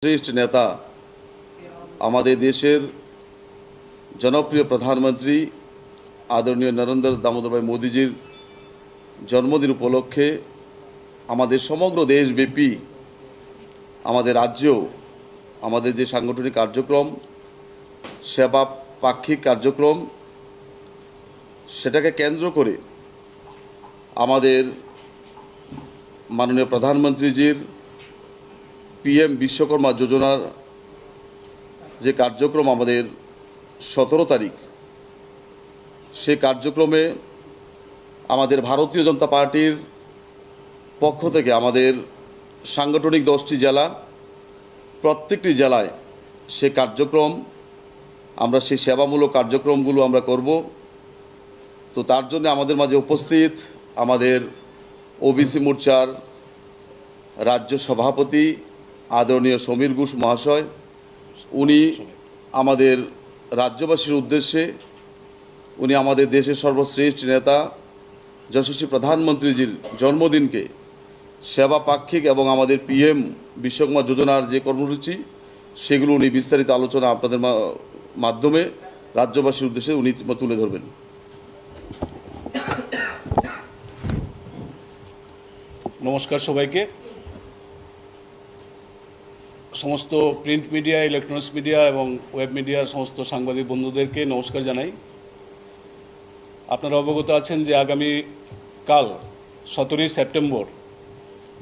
श्रेष्ठ नेता हमारे देशेर जनप्रिय प्रधानमंत्री आदरणीय नरेंद्र दामोदर भाई मोदीजीर जन्मदिन उपलक्षे हमारे समग्र देशव्यापी हमारे राज्य हमारे जे सांगठनिक कार्यक्रम सेवा पाक्षिक कार्यक्रम सेटाके केंद्र करे हमारे माननीय प्रधानमंत्रीजीर पीएम विश्वकर्मा योजनार जे कार्यक्रम आमादेर 17 तारीख से कार्यक्रमे आमादेर भारतीय जनता पार्टीर पक्ष थेके आमादेर सांगठनिक 10टी जिला प्रत्येकटी जिलाय से कार्यक्रम आमरा सेई सेवामूलक कार्यक्रमगुलो आमरा करब। तो तार जन्य आमादेर माझे उपस्थित आमादेर ओबीसी मोर्चार राज्य सभापति आदरणीय समीर घोष महाशय उनी आमादेर राज्यवासीर उद्देश्ये उनी आमादेर देशेर सर्वश्रेष्ठ नेता यशस्वी प्रधानमंत्रीजीर जन्मदिन के सेवा पाक्षिक एवं आमादेर पीएम विश्वकर्मा योजनार जे कर्मसूची सेगुलो उनी विस्तारित आलोचना आपनादेर माध्यमे राज्यवासीर उद्देश्ये उनी तुले धरबेन। नमस्कार सबाइके समस्त प्रिंट मीडिया इलेक्ट्रनिक्स मीडिया एवं वेब मीडिया समस्त सांबादिक बंधुदेरके नमस्कार जानाई। आपनारा अवगत आछेन जे आगामी काल 17 सेप्टेम्बर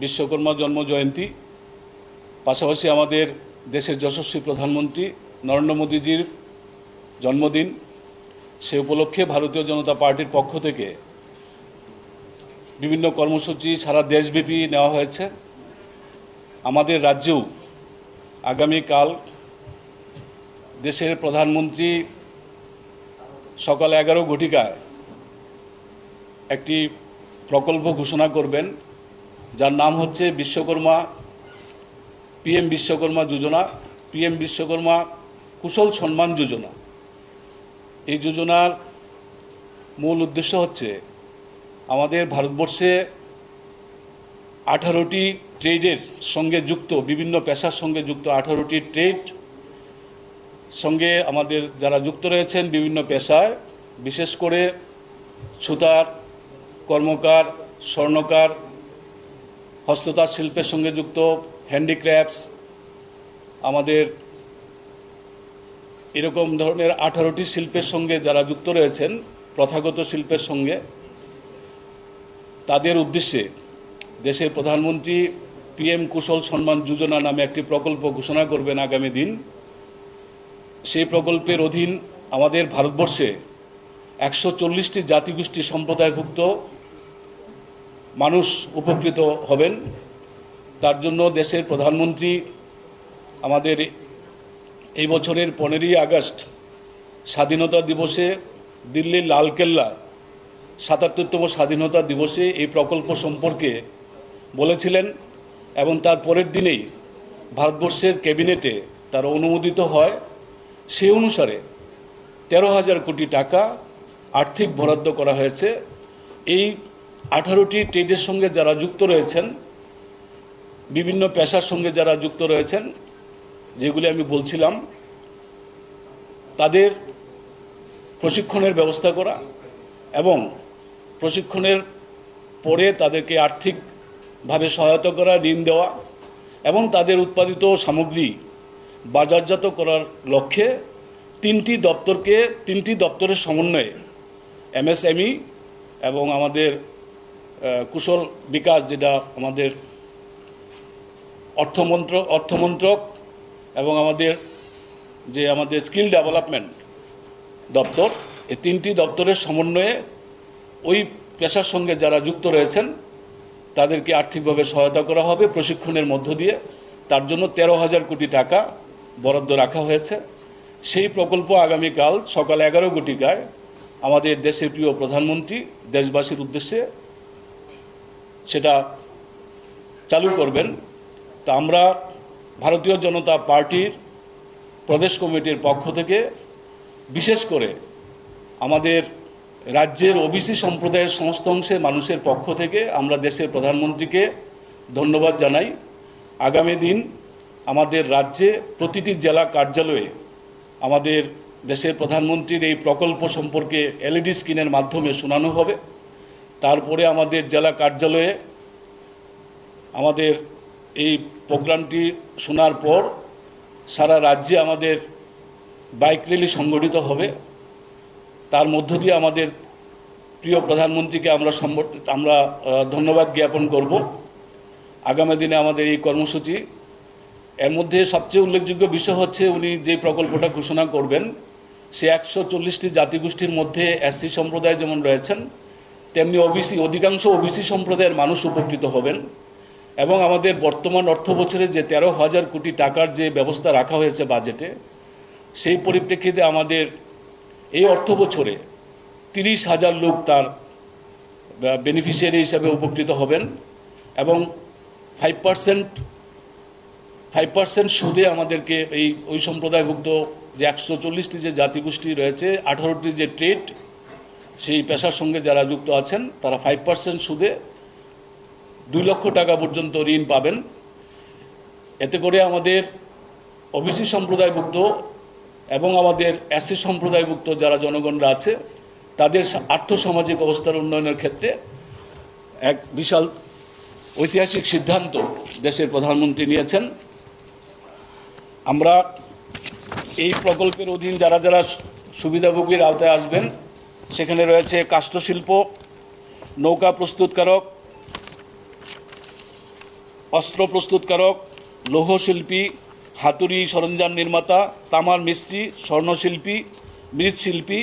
विश्वकर्मा जन्म जयंती पाशापाशि आमादेर देशेर यशस्वी प्रधानमंत्री नरेंद्र मोदीजीर जन्मदिन से उपलक्षे भारतीय जनता पार्टीर पक्ष थेके विभिन्न कर्मसूची सारा देशव्यापी नेওয়া হয়েছে। आमादेर राज्येও आगामी काल देशेर प्रधानमंत्री सकाल 11 घटिकाय एकटी प्रकल्प घोषणा करबेन जार नाम होच्छे विश्वकर्मा पीएम विश्वकर्मा योजना पीएम विश्वकर्मा कुशल सम्मान योजना। এই যোজনার मूल उद्देश्य होच्छे आमादेर भारतवर्षे 18टी ट्रेडर संगे जुक्त विभिन्न पेशार संगे जुक्त 18टी ट्रेड संगे आमादेर जारा जुक्त रयेछेन विभिन्न पेशाय विशेष करे छुतार कर्मकार स्वर्णकार हस्तताঁত शिल्पेर संगे जुक्त हैंडिक्राफ्ट्स आमादेर एरकम धरनेर 18टी शिल्पेर संगे जारा जुक्त रयेछेन प्रथागत शिल्पेर संगे तादेर उद्देश्ये देशेर प्रधानमंत्री पीएम कुशल सम्मान योजना नामे एक प्रकल्प घोषणा करबेन आगामी दिन। सेई प्रकल्पेर अधीन आमादेर भारतवर्षे 140टी जातिगोष्ठी सम्प्रदायभुक्त मानुष उपकृत हबेन। तार जन्य देशेर प्रधानमंत्री आमादेर এই বছরের 15ই আগস্ট স্বাধীনতা দিবসে দিল্লির লালকেল্লা 77তম স্বাধীনতা দিবসে এই প্রকল্প সম্পর্কে বলেছিলেন এবং তার পরের দিনেই ভারতবর্ষের ক্যাবিনেটে তার অনুমোদিত হয়। সেই অনুসারে 13,000 কোটি টাকা আর্থিক বরাদ্দ করা হয়েছে। এই 18টি ট্রেডের সঙ্গে যারা যুক্ত রয়েছেন বিভিন্ন পেশার সঙ্গে যারা যুক্ত রয়েছেন যেগুলি আমি বলছিলাম তাদের প্রশিক্ষণের ব্যবস্থা করা এবং প্রশিক্ষণের পরে তাদেরকে আর্থিকভাবে সহায়তা করা ঋণ দেওয়া এবং তাদের উৎপাদিত সামগ্রী বাজারজাত করার লক্ষ্যে তিনটি দপ্তরের সমন্বয়ে এমএসএমই এবং আমাদের কুশল বিকাশ যেটা আমাদের অর্থমন্ত্রক এবং আমাদের স্কিল ডেভেলপমেন্ট দপ্তর এই তিনটি দপ্তরের সমন্বয়ে ওই পেশার সঙ্গে যারা যুক্ত রয়েছেন তাদেরকে আর্থিকভাবে সহায়তা করা হবে প্রশিক্ষণের মধ্য দিয়ে। তার জন্য 13,000 কোটি টাকা বরাদ্দ রাখা হয়েছে। সেই প্রকল্প আগামীকাল সকাল 11 ঘটিকায় আমাদের দেশের প্রিয় প্রধানমন্ত্রী দেশবাসীর উদ্দেশ্যে সেটা চালু করবেন। তা আমরা भारतीय जनता पार्टीर प्रदेश कमिटिर पक्ष थेके विशेष करे आमादेर राज्येर ओबीसी सम्प्रदायेर समस्त अंशेर मानुषेर पक्ष थेके आमरा देशेर प्रधानमंत्री के धन्यवाद जानाई। आगामी दिन আমাদের রাজ্যে প্রতিটি জেলা কার্যালয়ে আমাদের দেশের প্রধানমন্ত্রীর এই প্রকল্প সম্পর্কে এলইডি স্ক্রিনের মাধ্যমে শোনানো হবে। তারপরে আমাদের জেলা কার্যালয়ে আমাদের এই প্রোগ্রামটি শোনার পর সারা রাজ্যে আমাদের বাইক র্যালি সংগঠিত হবে। তার মধ্য দিয়ে আমাদের প্রিয় প্রধানমন্ত্রীকে আমরা ধন্যবাদ জ্ঞাপন করব। আগামী দিনে আমাদের এই কর্মসূচি, এর মধ্যে সবচেয়ে উল্লেখযোগ্য বিষয় হচ্ছে উনি যে প্রকল্পটা ঘোষণা করবেন সে 140টি জাতিগোষ্ঠীর মধ্যে এসসি সম্প্রদায় যেমন রয়েছেন, তেমনি অধিকাংশ ওবিসি সম্প্রদায়ের মানুষ উপকৃত হবেন। এবং আমাদের বর্তমান অর্থ বছরে যে 13,000 কোটি টাকার যে ব্যবস্থা রাখা হয়েছে বাজেটে, সেই পরিপ্রেক্ষিতে আমাদের এই অর্থ বছরে 30,000 লোক তার বেনিফিশিয়ারি হিসাবে উপকৃত হবেন এবং 5% সুদে আমাদেরকে ওই সম্প্রদায়ভুক্ত যে 140টি যে জাতিগোষ্ঠী রয়েছে, 18টি যে ট্রেড, সেই পেশার সঙ্গে যারা যুক্ত আছেন তারা 5% সুদে 2 লক্ষ টাকা পর্যন্ত ঋণ পাবেন। এতে করে আমাদের ওবিসি সম্প্রদায়ভুক্ত এবং আমাদের এসসি সম্প্রদায়ভুক্ত যারা জনগণরা আছে তাদের আর্থসামাজিক অবস্থার উন্নয়নের ক্ষেত্রে এক বিশাল ঐতিহাসিক সিদ্ধান্ত দেশের প্রধানমন্ত্রী নিয়েছেন। আমরা এই প্রকল্পের অধীন যারা যারা সুবিধাভোগীর আওতায় আসবেন সেখানে রয়েছে কাষ্ঠশিল্প, নৌকা প্রস্তুতকারক, অস্ত্র প্রস্তুতকারক, লৌহশিল্পী, হাতুড়ি সরঞ্জাম নির্মাতা, তামার মিস্ত্রি, স্বর্ণশিল্পী, মৃৎশিল্পী,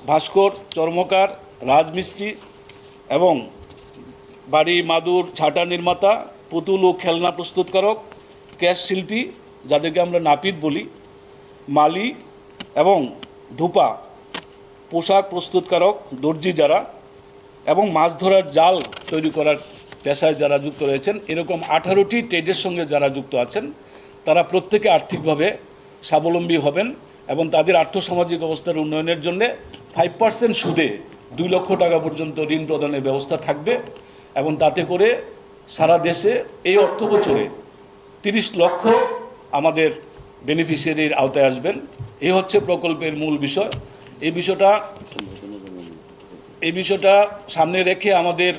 ভাস্কর, চর্মকার, রাজমিস্ত্রি এবং বাড়ি মাদুর ছাটা নির্মাতা, পুতুল ও খেলনা প্রস্তুতকারক, ক্যাশ শিল্পী যাদেরকে আমরা নাপিত বলি, মালি এবং ধূপা, পোশাক প্রস্তুতকারক, দর্জি যারা এবং মাছ ধরার জাল তৈরি করার পেশায় যারা যুক্ত রয়েছেন, এরকম 18টি ট্রেডের সঙ্গে যারা যুক্ত আছেন তারা প্রত্যেকে আর্থিকভাবে স্বাবলম্বী হবেন এবং তাদের আর্থসামাজিক অবস্থার উন্নয়নের জন্য 5% সুদে 2 লক্ষ টাকা পর্যন্ত ঋণ প্রদানের ব্যবস্থা থাকবে এবং তাতে করে সারা দেশে এই অর্থ বছরে 30 লক্ষ আমাদের বেনিফিশিয়ারির আওতায় আসবেন। এই হচ্ছে প্রকল্পের মূল বিষয়। এই বিষয়টা সামনে রেখে আমাদের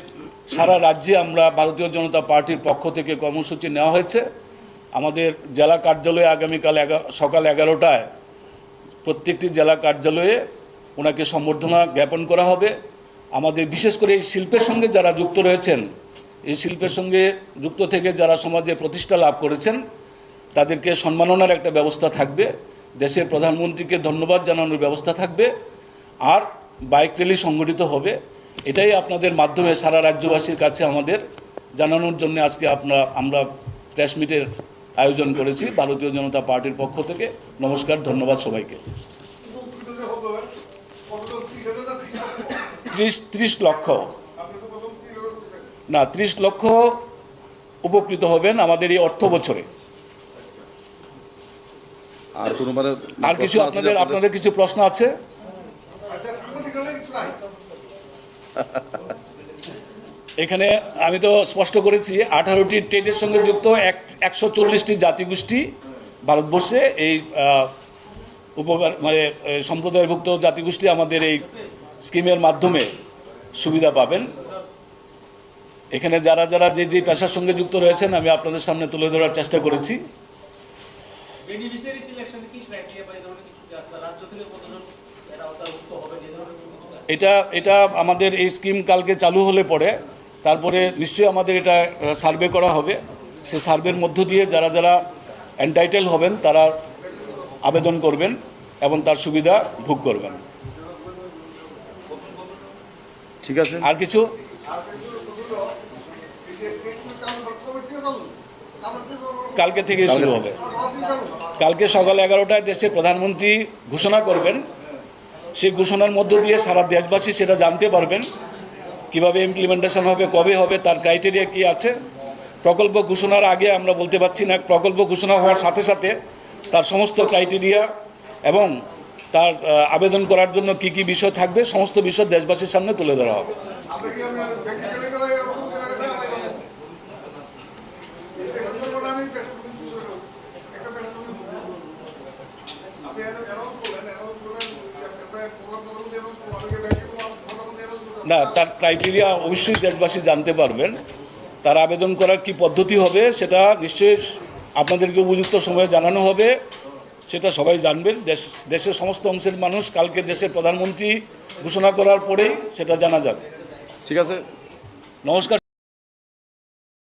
সারা রাজ্যে আমরা ভারতীয় জনতা পার্টির পক্ষ থেকে কর্মসূচি নেওয়া হয়েছে। আমাদের জেলা কার্যালয়ে আগামীকাল সকাল 11টায় প্রত্যেকটি জেলা কার্যালয়ে ওনাকে সম্বর্ধনা জ্ঞাপন করা হবে। আমাদের বিশেষ করে এই শিল্পের সঙ্গে যারা যুক্ত রয়েছেন, এই শিল্পের সঙ্গে যুক্ত থেকে যারা সমাজে প্রতিষ্ঠা লাভ করেছেন তাদেরকে সম্মাননার একটা ব্যবস্থা থাকবে, দেশের প্রধানমন্ত্রীকে ধন্যবাদ জানানোর ব্যবস্থা থাকবে, আর বাইক র্যালি সংগঠিত হবে। এটাই আপনাদের মাধ্যমে সারা রাজ্যবাসীর কাছে আমাদের জানানোর জন্য আজকে আমরা প্রেস মিটের আয়োজন করেছি ভারতীয় জনতা পার্টির পক্ষ থেকে। নমস্কার, ধন্যবাদ সবাইকে। 30 লক্ষ না, 30 লক্ষ উপকৃত হবেন আমাদের এই অর্থ বছরে। আর কোনো মানে আর কিছু আপনাদের কিছু প্রশ্ন আছে? এখানে আমি তো স্পষ্ট করেছি 18টি ট্রেডের সঙ্গে যুক্ত 140টি জাতিগোষ্ঠী ভারতবর্ষে এই সম্প্রদায়ভুক্ত জাতিগোষ্ঠী আমাদের এই স্কিমের মাধ্যমে সুবিধা পাবেন। এখানে যারা যারা যে পেশার সঙ্গে যুক্ত রয়েছেন আমি আপনাদের সামনে তুলে ধরার চেষ্টা করেছি। এটা আমাদের এই স্কিম কালকে চালু হলে পরে তারপরে নিশ্চয়ই আমাদের এটা সার্ভে করা হবে। সে সার্ভের মধ্য দিয়ে যারা যারা এন্টাইটেল হবেন তারা আবেদন করবেন এবং তার সুবিধা ভোগ করবেন। ঠিক আছে, আর কিছু? কালকে থেকে শুরু হবে। কালকে সকাল 11টায় দেশের প্রধানমন্ত্রী ঘোষণা করবেন। সেই ঘোষণার মধ্য দিয়ে সারা দেশবাসী সেটা জানতে পারবেন কিভাবে ইমপ্লিমেন্টেশন হবে, কবে হবে, তার ক্রাইটেরিয়া কি আছে। প্রকল্প ঘোষণার আগে আমরা বলতে পারছি না। প্রকল্প ঘোষণা হওয়ার সাথে সাথে তার সমস্ত ক্রাইটেরিয়া এবং তার আবেদন করার জন্য কি কি বিষয় থাকবে সমস্ত বিষয় দেশবাসীর সামনে তুলে ধরা হবে। না, তার ক্রাইটেরিয়া অবশ্যই দেশবাসী জানতে পারবেন। তার আবেদন করার কি পদ্ধতি হবে সেটা নিশ্চয়ই আপনাদেরকে উপযুক্ত সময়ে জানানো হবে, সেটা সবাই জানবেন। দেশের সমস্ত অংশের মানুষ কালকে দেশের প্রধানমন্ত্রী ঘোষণা করার পরেই সেটা জানা যাবে। ঠিক আছে। নমস্কার।